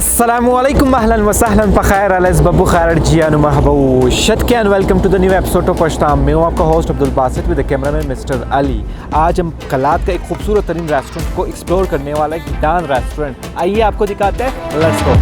Assalamualaikum ahlan wa sahlan फ़खैर अलैज़ Babbu खैरट जियानु महबूब शतके and welcome to the new episode of पश्ताम। मैं हूँ आपका host Abdul Basit with the cameraman mister Ali. आज हम कलात का एक खूबसूरत तरीन रेस्टोरेंट को एक्सप्लोर करने वाला है, गिदान रेस्टोरेंट। आइए आपको दिखाते हैं, लेट्स गो।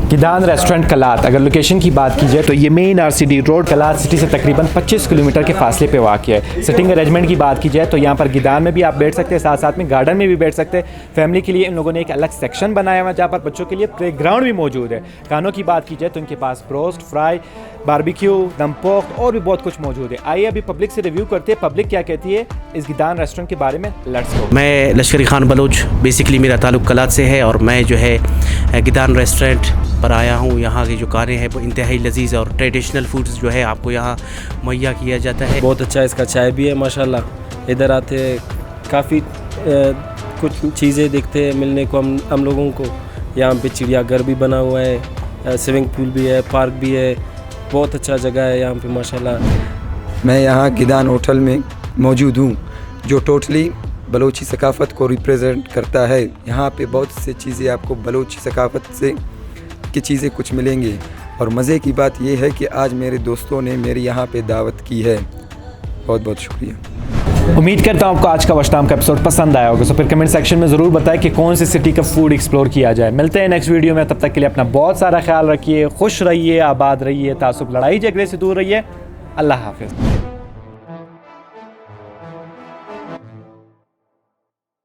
गिदान रेस्टोरेंट कलात, अगर लोकेशन की बात की जाए तो ये मेन आरसीडी रोड कलात सिटी से तकरीबन 25 किलोमीटर के फासले पे वाक़या है। सिटिंग अरेंजमेंट की बात की जाए तो यहाँ पर गिदान में भी आप बैठ सकते हैं, साथ साथ में गार्डन में भी बैठ सकते हैं। फैमिली के लिए इन लोगों ने एक अलग सेक्शन बनाया हुआ है जहाँ पर बच्चों के लिए प्ले ग्राउंड भी मौजूद है। खानों की बात की जाए तो इनके पास ब्रोस्ट, फ्राई, बारबेक्यू, दम पोक और भी बहुत कुछ मौजूद है। आइए अभी पब्लिक से रिव्यू करते हैं, पब्लिक क्या कहती है इस गिदान रेस्टोरेंट के बारे में। Let's go. मैं लश्करी खान बलोच, बेसिकली मेरा ताल्लुक़ कलात से है और मैं जो है गिदान रेस्टोरेंट पर आया हूँ। यहाँ की जो खाने हैं वो इंतहाई लजीज़ और ट्रेडिशनल फूड्स जो है आपको यहाँ मुहैया किया जाता है। बहुत अच्छा इसका चाय भी है माशाल्लाह। इधर आते काफ़ी कुछ चीज़ें देखते हैं मिलने को हम लोगों को। यहाँ पे चिड़ियाघर भी बना हुआ है, स्विमिंग पूल भी है, पार्क भी है। बहुत अच्छा जगह है यहाँ पे माशाल्लाह। मैं यहाँ गिदान होटल में मौजूद हूँ जो टोटली बलोची सकाफ़त को रिप्रेजेंट करता है। यहाँ पे बहुत सी चीज़ें आपको बलोची सकाफ़त से की चीज़ें कुछ मिलेंगी और मज़े की बात यह है कि आज मेरे दोस्तों ने मेरी यहाँ पे दावत की है। बहुत बहुत शुक्रिया। उम्मीद करता हूँ आपको आज का वश्ताम का एपिसोड पसंद आया होगा। सो फिर कमेंट सेक्शन में ज़रूर बताएं कि कौन सी सिटी का फूड एक्सप्लोर किया जाए। मिलते हैं नेक्स्ट वीडियो में, तब तक के लिए अपना बहुत सारा ख्याल रखिए, खुश रहिए, आबाद रहिए, तासुब लड़ाई झगड़े से दूर रहिए। अल्लाह हाफिज़।